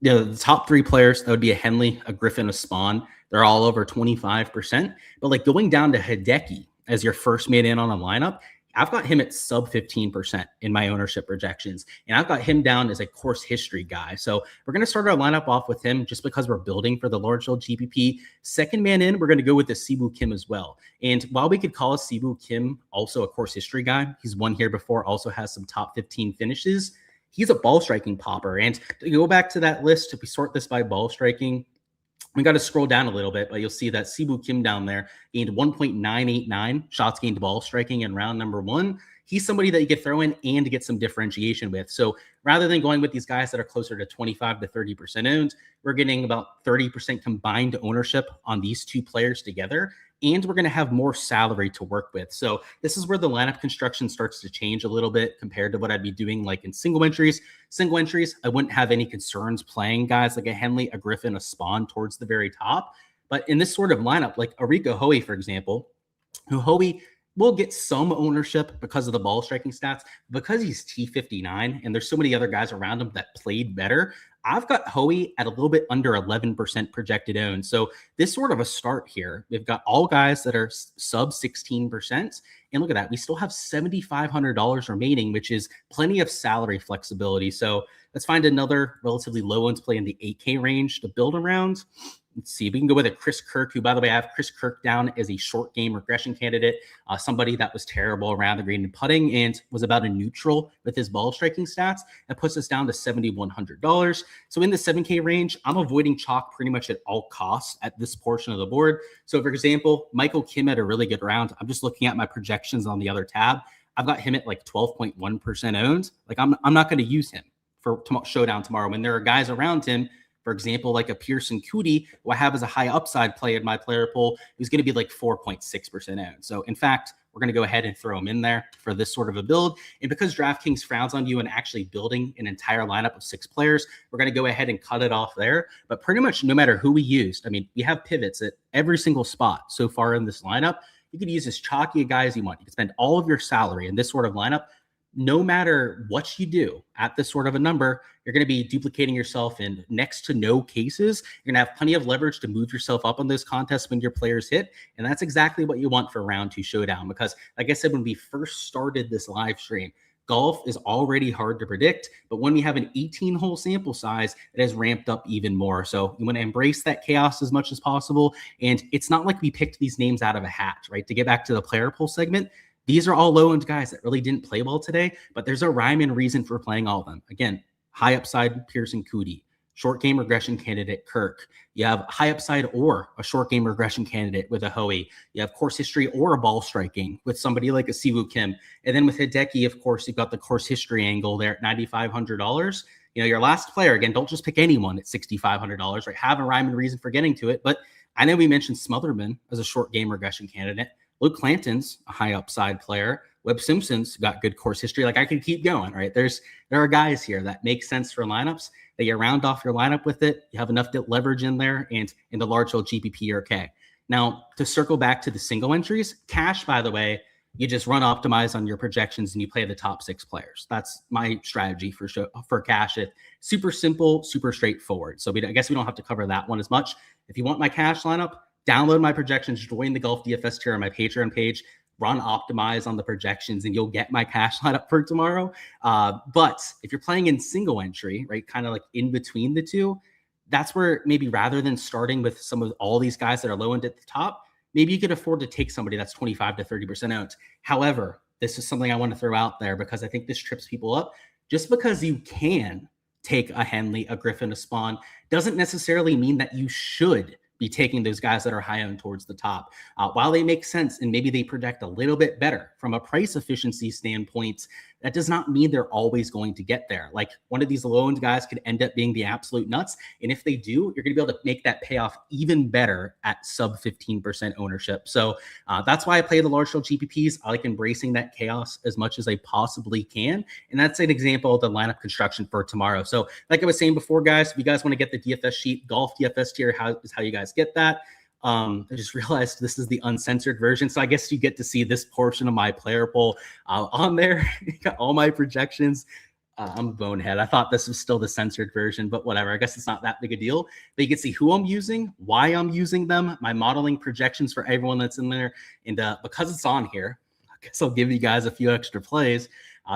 the top 3 players, that would be a Henley, a Griffin, a Spawn. They're all over 25%. But like going down to Hideki as your first made in on a lineup, I've got him at sub 15% in my ownership projections. And I've got him down as a course history guy. So we're going to start our lineup off with him just because we're building for the large field GPP. Second man in, we're going to go with the Siwoo Kim as well. And while we could call Siwoo Kim also a course history guy, he's won here before, also has some top 15 finishes. He's a ball striking popper. And to go back to that list, if we sort this by ball striking, we got to scroll down a little bit, but you'll see that Siwoo Kim down there gained 1.989 shots gained ball striking in round number 1. He's somebody that you could throw in and get some differentiation with. So rather than going with these guys that are closer to 25 to 30% owned, we're getting about 30% combined ownership on these 2 players together. And we're going to have more salary to work with. So this is where the lineup construction starts to change a little bit compared to what I'd be doing like in single entries. Single entries, I wouldn't have any concerns playing guys like a Henley, a Griffin, a Spawn towards the very top. But in this sort of lineup, like Arika Hoey, for example, who Hoey will get some ownership because of the ball striking stats. Because he's T59 and there's so many other guys around him that played better, I've got Hoey at a little bit under 11% projected own. So this sort of a start here. We've got all guys that are sub 16%. And look at that. We still have $7,500 remaining, which is plenty of salary flexibility. So let's find another relatively low ones play in the 8K range to build around. Let's see. We can go with a Chris Kirk, who, by the way, I have Chris Kirk down as a short game regression candidate, somebody that was terrible around the green and putting and was about a neutral with his ball striking stats. That puts us down to $7,100. So in the 7K range, I'm avoiding chalk pretty much at all costs at this portion of the board. So, for example, Michael Kim had a really good round. I'm just looking at my projections on the other tab. I've got him at like 12.1% owned. Like I'm not going to use him for Showdown tomorrow when there are guys around him. For example, like a Pearson Cootie, who I have as a high upside play in my player pool, who's going to be like 4.6% owned. So in fact, we're going to go ahead and throw him in there for this sort of a build. And because DraftKings frowns on you and actually building an entire lineup of 6 players, we're going to go ahead and cut it off there. But pretty much no matter who we used, I mean, we have pivots at every single spot so far in this lineup. You could use as chalky a guy as you want. You can spend all of your salary in this sort of lineup. No matter what you do at this sort of a number, you're going to be duplicating yourself in next to no cases. You're going to have plenty of leverage to move yourself up on those contests when your players hit. And that's exactly what you want for round 2 Showdown. Because like I said, when we first started this live stream, golf is already hard to predict. But when we have an 18-hole sample size, it has ramped up even more. So you want to embrace that chaos as much as possible. And it's not like we picked these names out of a hat, right? To get back to the player pool segment, these are all low-owned guys that really didn't play well today, but there's a rhyme and reason for playing all of them. Again, high upside Pearson Cootie, short game regression candidate Kirk. You have high upside or a short game regression candidate with a Hoey. You have course history or a ball striking with somebody like a Siwoo Kim. And then with Hideki, of course, you've got the course history angle there at $9,500. You know, your last player, again, don't just pick anyone at $6,500, right? Have a rhyme and reason for getting to it. But I know we mentioned Smotherman as a short game regression candidate. Luke Clanton's a high upside player. Webb Simpson's got good course history. Like I could keep going, right? There are guys here that make sense for lineups that you round off your lineup with it. You have enough leverage in there and in the large field GPP, you're okay. Now to circle back to the single entries, cash, by the way, you just run optimize on your projections and you play the top 6 players. That's my strategy for cash. It's super simple, super straightforward. So I guess we don't have to cover that one as much. If you want my cash lineup, download my projections, join the Golf DFS tier on my Patreon page, run optimize on the projections, and you'll get my cash lineup for tomorrow. But if you're playing in single entry, right, kind of like in between the two, that's where maybe rather than starting with some of all these guys that are low end at the top, maybe you could afford to take somebody that's 25 to 30% owned. However, this is something I want to throw out there because I think this trips people up. Just because you can take a Henley, a Griffin, a Spawn, doesn't necessarily mean that you should be taking those guys that are high owned towards the top. While they make sense and maybe they project a little bit better from a price efficiency standpoint, that does not mean they're always going to get there. Like one of these low-owned guys could end up being the absolute nuts. And if they do, you're going to be able to make that payoff even better at sub 15% ownership. So that's why I play the large field GPPs. I like embracing that chaos as much as I possibly can. And that's an example of the lineup construction for tomorrow. So like I was saying before, guys, if you guys want to get the DFS sheet, Golf DFS tier is how you guys get that. I just realized this is the uncensored version. So I guess you get to see this portion of my player pool on there. You got all my projections. I'm a bonehead. I thought this was still the censored version, but whatever. I guess it's not that big a deal. But you can see who I'm using, why I'm using them, my modeling projections for everyone that's in there. And because it's on here, I guess I'll give you guys a few extra plays.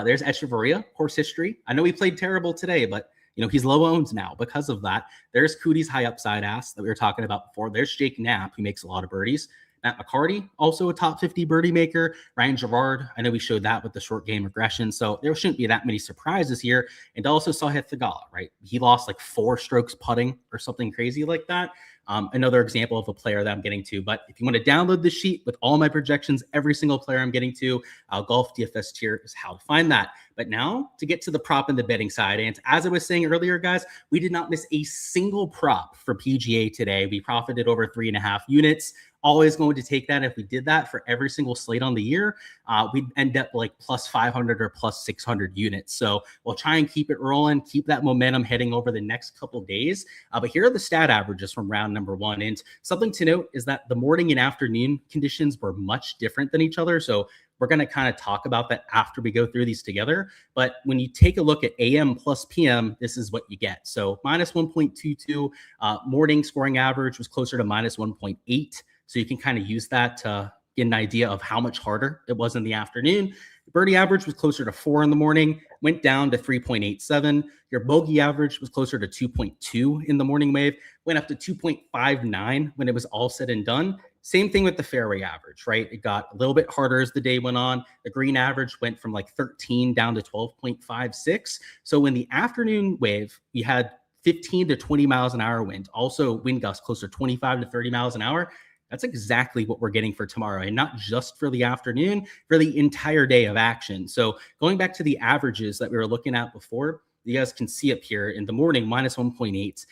There's Echeverria, course history. I know he played terrible today, but he's low owned now because of that. There's Cootie's high upside ass that we were talking about before. There's Jake Knapp, who makes a lot of birdies. Matt McCarty, also a top 50 birdie maker. Ryan Gerard, I know we showed that with the short game regression. So there shouldn't be that many surprises here. And also Sahith Theegala, right? He lost like 4 strokes putting or something crazy like that. Another example of a player that I'm getting to. But if you want to download the sheet with all my projections, every single player I'm getting to, Golf DFS tier is how to find that. But now to get to the prop and the betting side. And as I was saying earlier, guys, we did not miss a single prop for PGA today. We profited over 3.5 units. always going to take that. If we did that for every single slate on the year, we'd end up like plus 500 or plus 600 units. So we'll try and keep it rolling, keep that momentum heading over the next couple days. But here are the stat averages from round number 1. And something to note is that the morning and afternoon conditions were much different than each other. So we're going to kind of talk about that after we go through these together. But when you take a look at AM plus PM, this is what you get. So minus 1.22, morning scoring average was closer to minus 1.8. So you can kind of use that to get an idea of how much harder it was in the afternoon. The birdie average was closer to 4 in the morning, went down to 3.87. Your bogey average was closer to 2.2 in the morning wave, went up to 2.59 when it was all said and done. Same thing with the fairway average, right? It got a little bit harder as the day went on. The green average went from like 13 down to 12.56. So in the afternoon wave, you had 15 to 20 miles an hour wind. Also wind gusts closer to 25 to 30 miles an hour. That's exactly what we're getting for tomorrow, and not just for the afternoon, for the entire day of action. So going back to the averages that we were looking at before, you guys can see up here in the morning, minus 1.8,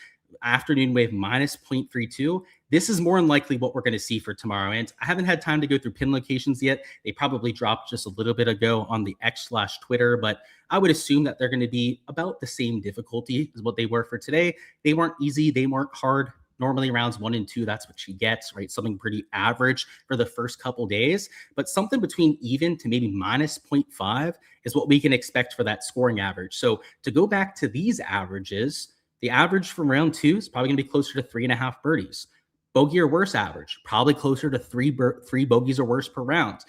afternoon wave, minus 0.32. This is more than likely what we're going to see for tomorrow. And I haven't had time to go through pin locations yet. They probably dropped just a little bit ago on the X/Twitter, but I would assume that they're going to be about the same difficulty as what they were for today. They weren't easy. They weren't hard. Normally rounds 1 and 2, that's what she gets, right? Something pretty average for the first couple days, but something between even to maybe minus 0.5 is what we can expect for that scoring average. So to go back to these averages, the average from round 2 is probably going to be closer to 3.5 birdies. Bogey or worse average, probably closer to three bogeys or worse per round.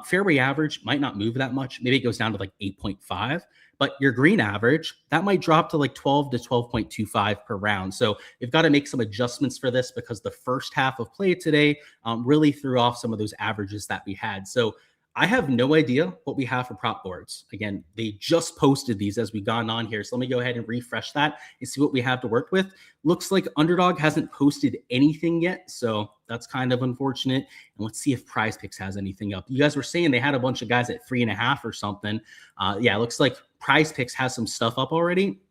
Fairway average might not move that much. Maybe it goes down to like 8.5. But your green average, that might drop to like 12 to 12.25 per round. So you've got to make some adjustments for this because the first half of play today really threw off some of those averages that we had. So I have no idea what we have for prop boards. Again, they just posted these as we've gone on here. So let me go ahead and refresh that and see what we have to work with. Looks like Underdog hasn't posted anything yet. So that's kind of unfortunate. And let's see if Prize Picks has anything up. You guys were saying they had a bunch of guys at 3.5 or something. Yeah, it looks like Prize Picks has some stuff up already.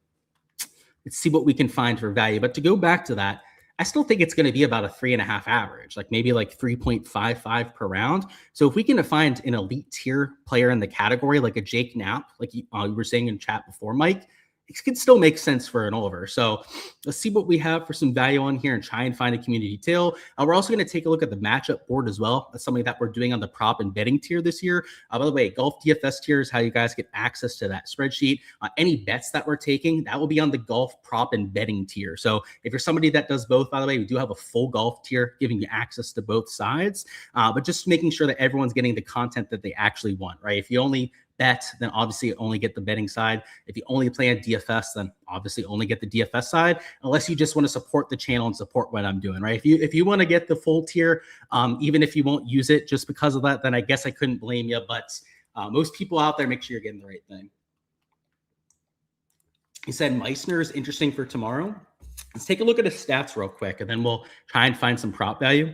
Let's see what we can find for value. But to go back to that, I still think it's going to be about a 3.5 average, like maybe like 3.55 per round. So if we can find an elite tier player in the category, like a Jake Knapp, like you were saying in chat before, Mike, it could still make sense for an over. So let's see what we have for some value on here and try and find a community tail. We're also going to take a look at the matchup board as well. That's something that we're doing on the prop and betting tier this year. By the way, golf DFS tier is how you guys get access to that spreadsheet. Any bets that we're taking, that will be on the golf prop and betting tier. So if you're somebody that does both, by the way, we do have a full golf tier giving you access to both sides, but just making sure that everyone's getting the content that they actually want, right? If you only bet, then obviously only get the betting side. If you only play on DFS, then obviously only get the DFS side, unless you just want to support the channel and support what I'm doing, right? If you want to get the full tier, even if you won't use it just because of that, then I guess I couldn't blame you. But most people out there, make sure you're getting the right thing. He said Meissner is interesting for tomorrow. Let's take a look at his stats real quick, and then we'll try and find some prop value.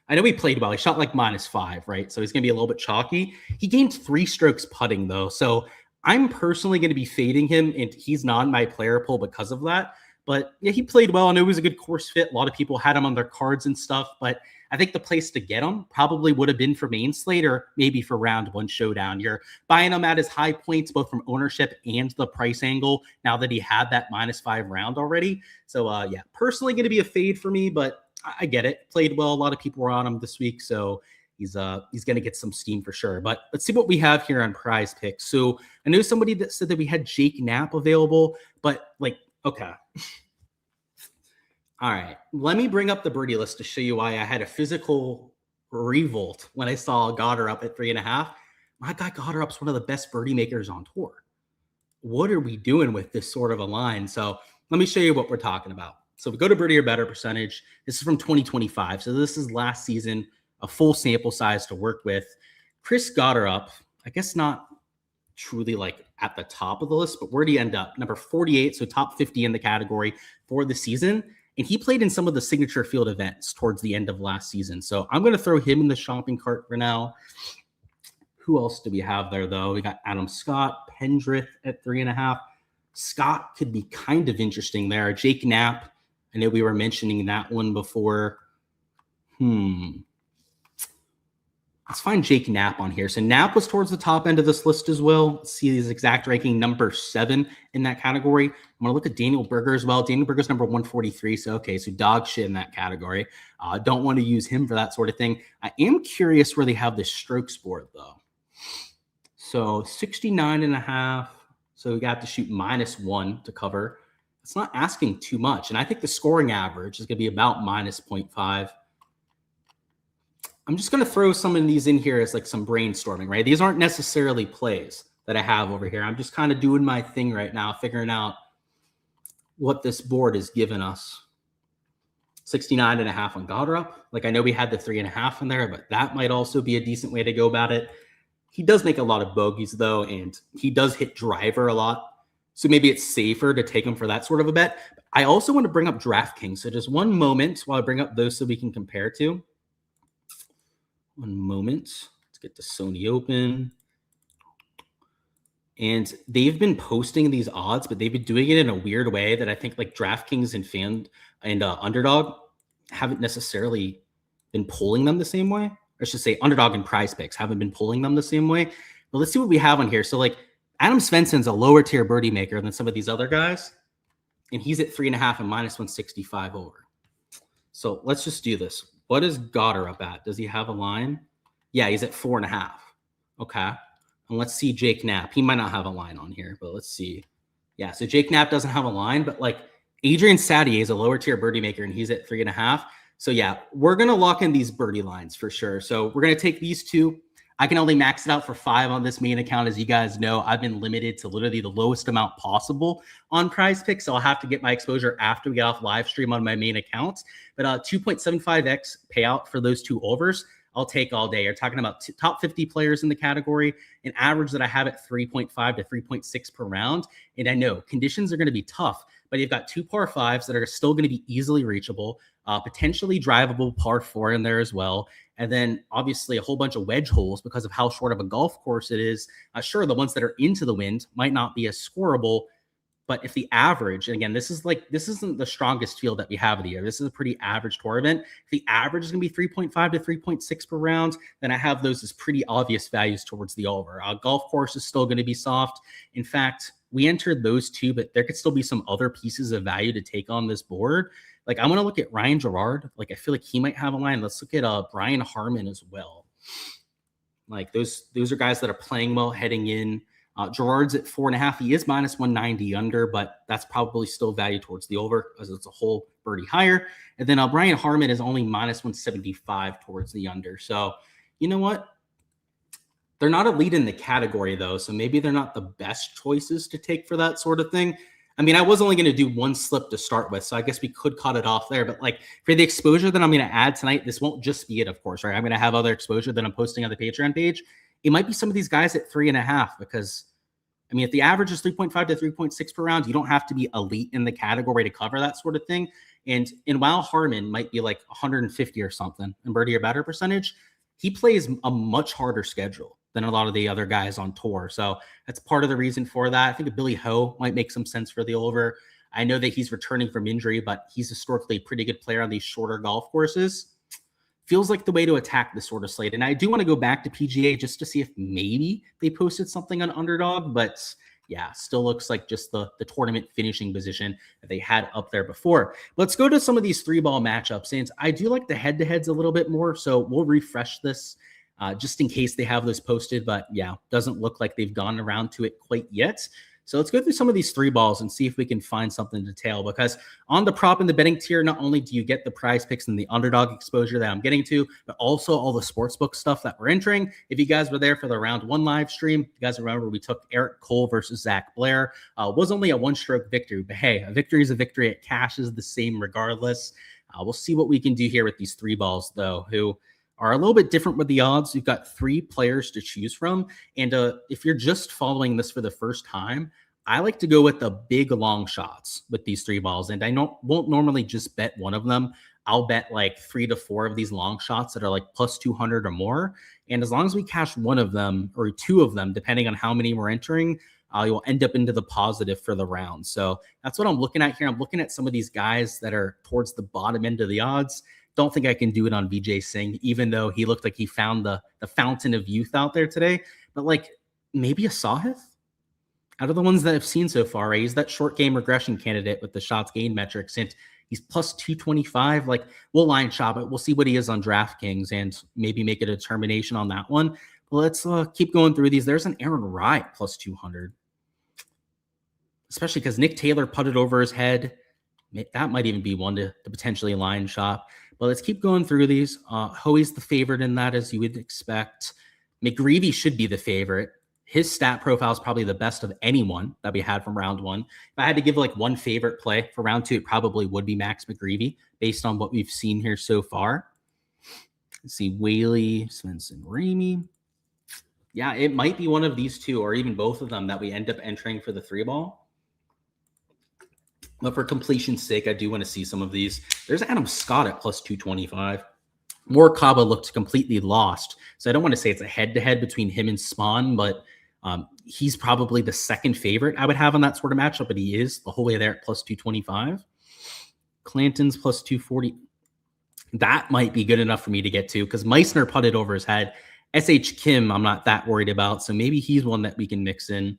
I know he played well. He shot like -5, right? So he's going to be a little bit chalky. He gained 3 strokes putting, though. So I'm personally going to be fading him, and he's not in my player pool because of that. But yeah, he played well. I know he was a good course fit. A lot of people had him on their cards and stuff. But I think the place to get him probably would have been for main slate or maybe for round 1 showdown. You're buying him at his high points, both from ownership and the price angle, now that he had that -5 round already. So yeah, personally going to be a fade for me, but I get it. Played well. A lot of people were on him this week, so he's going to get some steam for sure. But let's see what we have here on Prize Picks. So I know somebody that said that we had Jake Knapp available, but like, okay. All right. Let me bring up the birdie list to show you why I had a physical revolt when I saw Goddard up at 3.5. My guy Goddard up's one of the best birdie makers on tour. What are we doing with this sort of a line? So let me show you what we're talking about. So we go to birdie or better percentage. This is from 2025. So this is last season, a full sample size to work with. Chris Goddard up, I guess not truly like at the top of the list, but where did he end up? Number 48, so top 50 in the category for the season. And he played in some of the signature field events towards the end of last season. So I'm going to throw him in the shopping cart for now. Who else do we have there, though? We got Adam Scott, Pendrith at 3.5. Scott could be kind of interesting there. Jake Knapp, I know we were mentioning that one before. Let's find Jake Knapp on here. So Knapp was towards the top end of this list as well. Let's see his exact ranking, number 7 in that category. I'm going to look at Daniel Berger as well. Daniel Berger's number 143. So, okay, so dog shit in that category. Don't want to use him for that sort of thing. I am curious where they have this strokes board, though. So 69.5. So we got to shoot -1 to cover. It's not asking too much. And I think the scoring average is going to be about -0.5. I'm just going to throw some of these in here as like some brainstorming, right? These aren't necessarily plays that I have over here. I'm just kind of doing my thing right now, figuring out what this board is giving us. 69.5 on Goddard. Like I know we had the 3.5 in there, but that might also be a decent way to go about it. He does make a lot of bogeys though, and he does hit driver a lot. So maybe it's safer to take him for that sort of a bet. I also want to bring up Draftkings. So just one moment while I bring up those so we can compare to. One moment. Let's get to Sony Open. And they've been posting these odds, but they've been doing it in a weird way that I think like DraftKings and Underdog haven't necessarily been pulling them the same way. Or I should say Underdog and Prize Picks haven't been pulling them the same way. But let's see what we have on here. So like Adam Svensson's a lower tier birdie maker than some of these other guys. And he's at 3.5 and -165 over. So let's just do this. What is Goddard up at? Does he have a line? Yeah, he's at 4.5. Okay. And let's see Jake Knapp. He might not have a line on here, but let's see. Yeah, so Jake Knapp doesn't have a line, but like Adrian Sadier is a lower tier birdie maker and he's at 3.5. So yeah, we're going to lock in these birdie lines for sure. So we're going to take these two. I can only max it out for 5 on this main account. As you guys know, I've been limited to literally the lowest amount possible on Prize Picks. So I'll have to get my exposure after we get off live stream on my main account. But 2.75x payout for those 2 overs, I'll take all day. You're talking about top 50 players in the category, an average that I have at 3.5 to 3.6 per round. And I know conditions are going to be tough, but you've got 2 par 5s that are still going to be easily reachable, potentially drivable par 4 in there as well. And then obviously a whole bunch of wedge holes because of how short of a golf course it is. Sure, the ones that are into the wind might not be as scoreable, but if the average, and again, this isn't the strongest field that we have of the year. This is a pretty average tour event. If the average is going to be 3.5 to 3.6 per round, then I have those as pretty obvious values towards the over. Golf course is still going to be soft. In fact, we entered those 2, but there could still be some other pieces of value to take on this board. Like I'm going to look at Ryan Gerard. Like I feel like he might have a line. Let's look at Brian Harman as well. Like those are guys that are playing well heading in. Gerard's at 4.5. He is -190 under, but that's probably still value towards the over because it's a whole birdie higher. And then Brian Harman is only -175 towards the under. So you know what? They're not a lead in the category though, so maybe they're not the best choices to take for that sort of thing. I mean, I was only going to do 1 slip to start with, so I guess we could cut it off there. But like for the exposure that I'm going to add tonight, this won't just be it, of course, right? I'm going to have other exposure that I'm posting on the Patreon page. It might be some of these guys at 3.5 because, I mean, if the average is 3.5 to 3.6 per round, you don't have to be elite in the category to cover that sort of thing. And while Harman might be like 150 or something in birdie or better percentage, he plays a much harder schedule than a lot of the other guys on tour. So that's part of the reason for that. I think a Billy Ho might make some sense for the over. I know that he's returning from injury, but he's historically a pretty good player on these shorter golf courses. Feels like the way to attack this sort of slate. And I do want to go back to PGA just to see if maybe they posted something on Underdog, but yeah, still looks like just the tournament finishing position that they had up there before. Let's go to some of these 3-ball matchups. And I do like the head-to-heads a little bit more, so we'll refresh this just in case they have those posted. But yeah, doesn't look like they've gone around to it quite yet. So let's go through some of these 3 balls and see if we can find something to tail, because on the prop and the betting tier, not only do you get the Prize Picks and the Underdog exposure that I'm getting to, but also all the sportsbook stuff that we're entering. If you guys were there for the round 1 live stream, you guys remember we took Eric Cole versus Zach Blair. Was only a 1-stroke victory, but hey, a victory is a victory. It cashes the same regardless. We'll see what we can do here with these 3 balls though, who are a little bit different with the odds. You've got 3 players to choose from. And if you're just following this for the first time, I like to go with the big long shots with these 3 balls. And I won't normally just bet one of them. I'll bet like 3 to 4 of these long shots that are like plus 200 or more. And as long as we cash one of them or 2 of them, depending on how many we're entering, you'll end up into the positive for the round. So that's what I'm looking at here. I'm looking at some of these guys that are towards the bottom end of the odds. Don't think I can do it on Vijay Singh, even though he looked like he found the fountain of youth out there today. But like maybe a Sahith? Out of the ones that I've seen so far, right, he's that short game regression candidate with the shots gained metrics, and he's plus 225. Like, we'll line shop it. We'll see what he is on DraftKings and maybe make a determination on that one. But let's keep going through these. There's an Aaron Wright plus 200, especially because Nick Taylor putted over his head. That might even be one to potentially line shop. But let's keep going through these. Hoey's the favorite in that, as you would expect. McGreevy should be the favorite. His stat profile is probably the best of anyone that we had from round one. If I had to give like one favorite play for round two, it probably would be Max McGreevy based on what we've seen here so far. Let's see, Waialae, Svensson, Ramey. Yeah, it might be one of these two or even both of them that we end up entering for the 3-ball. But for completion's sake, I do want to see some of these. There's Adam Scott at plus 225. Morikawa looked completely lost. So I don't want to say it's a head-to-head between him and Spawn, but he's probably the second favorite I would have on that sort of matchup, but he is the whole way there at plus 225. Clanton's plus 240. That might be good enough for me to get to because Meissner putted over his head. SH Kim, I'm not that worried about, so maybe he's one that we can mix in.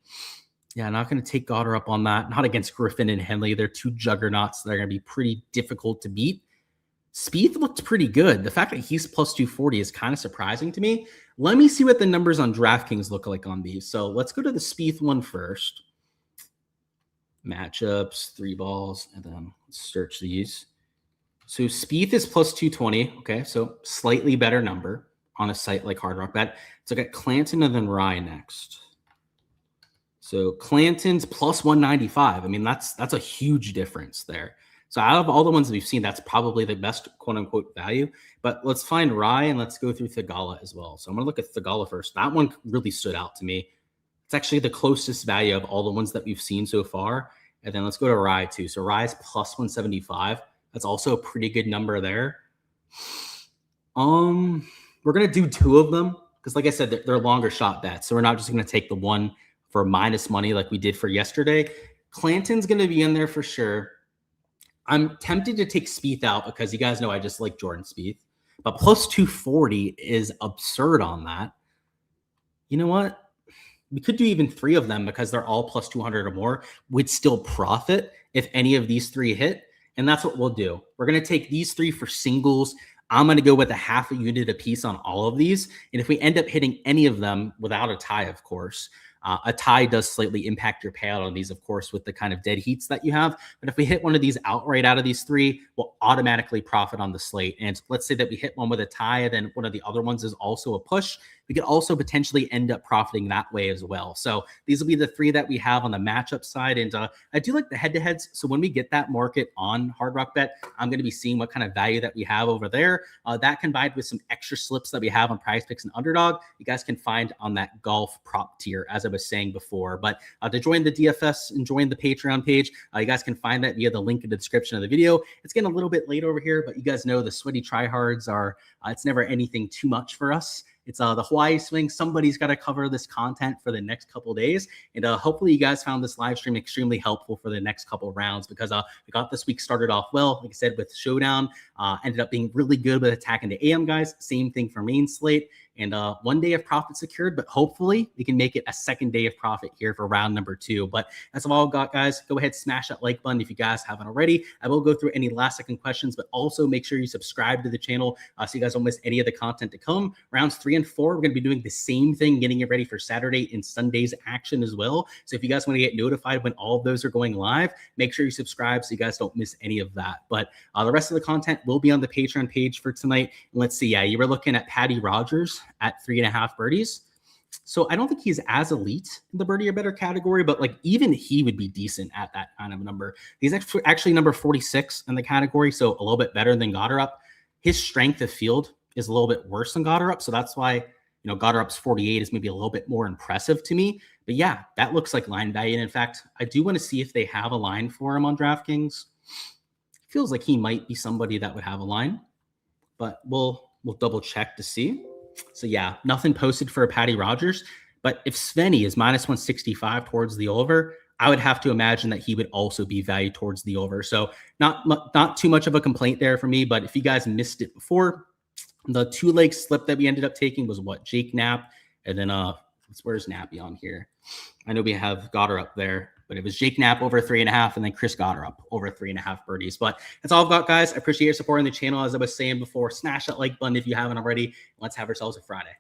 Yeah, not going to take Goddard up on that. Not against Griffin and Henley. They're two juggernauts that are going to be pretty difficult to beat. Spieth looked pretty good. The fact that he's plus 240 is kind of surprising to me. Let me see what the numbers on DraftKings look like on these. So let's go to the Spieth one first. Matchups, 3-balls, and then let's search these. So Spieth is plus 220. Okay, so slightly better number on a site like Hard Rock Bet. So I got Clanton and then Rye next. So Clanton's plus 195. I mean, that's a huge difference there. So out of all the ones that we've seen, that's probably the best quote-unquote value. But let's find Rye and let's go through Thagala as well. So I'm going to look at Thagala first. That one really stood out to me. It's actually the closest value of all the ones that we've seen so far. And then let's go to Rye too. So Rye's plus 175. That's also a pretty good number there. We're going to do two of them because like I said, they're longer shot bets. So we're not just going to take the one for minus money like we did for yesterday. Clanton's going to be in there for sure. I'm tempted to take Spieth out because you guys know I just like Jordan Spieth. But plus 240 is absurd on that. You know what? We could do even three of them because they're all plus 200 or more. We'd still profit if any of these three hit. And that's what we'll do. We're going to take these three for singles. I'm going to go with a half a unit a piece on all of these. And if we end up hitting any of them without a tie, of course, a tie does slightly impact your payout on these, of course, with the kind of dead heats that you have. But if we hit one of these outright out of these three, we'll automatically profit on the slate. And let's say that we hit one with a tie, and then one of the other ones is also a push. We could also potentially end up profiting that way as well. So these will be the three that we have on the matchup side. And I do like the head-to-heads. So when we get that market on Hard Rock Bet, I'm going to be seeing what kind of value that we have over there. That combined with some extra slips that we have on Prize Picks and Underdog, you guys can find on that golf prop tier, as I was saying before. But to join the DFS and join the Patreon page, you guys can find that via the link in the description of the video. It's getting a little bit late over here, but you guys know the sweaty tryhards are, it's never anything too much for us. It's the Hawaii swing. Somebody's got to cover this content for the next couple of days. And hopefully you guys found this live stream extremely helpful for the next couple of rounds because we got this week started off well. Like I said, with Showdown, ended up being really good with attacking the AM guys. Same thing for main slate. And one day of profit secured, but hopefully we can make it a second day of profit here for round number 2. But that's all I've got, guys. Go ahead, smash that like button if you guys haven't already. I will go through any last second questions, but also make sure you subscribe to the channel so you guys don't miss any of the content to come. Rounds 3 and 4, we're going to be doing the same thing, getting it ready for Saturday and Sunday's action as well. So if you guys want to get notified when all of those are going live, make sure you subscribe so you guys don't miss any of that. But the rest of the content will be on the Patreon page for tonight. And let's see. Yeah, you were looking at Patty Rogers at 3.5 birdies. So I don't think he's as elite in the birdie or better category, but like even he would be decent at that kind of number. He's actually number 46 in the category, so a little bit better than Goddard. His strength of field is a little bit worse than Goddard, so that's why, you know, Goddard's 48 is maybe a little bit more impressive to me. But yeah, that looks like line value. And in fact, I do want to see if they have a line for him on DraftKings. Feels like he might be somebody that would have a line, but we'll double check to see. So yeah, nothing posted for a Patty Rogers. But if Svenny is minus 165 towards the over, I would have to imagine that he would also be valued towards the over. So not too much of a complaint there for me. But if you guys missed it before, the 2-leg slip that we ended up taking was what? Jake Knapp. And then where's Nappy on here? I know we have Goddard up there, but it was Jake Knapp over 3.5, and then Chris Goddard up over 3.5 birdies. But that's all I've got, guys. I appreciate your support on the channel. As I was saying before, smash that like button if you haven't already. Let's have ourselves a Friday.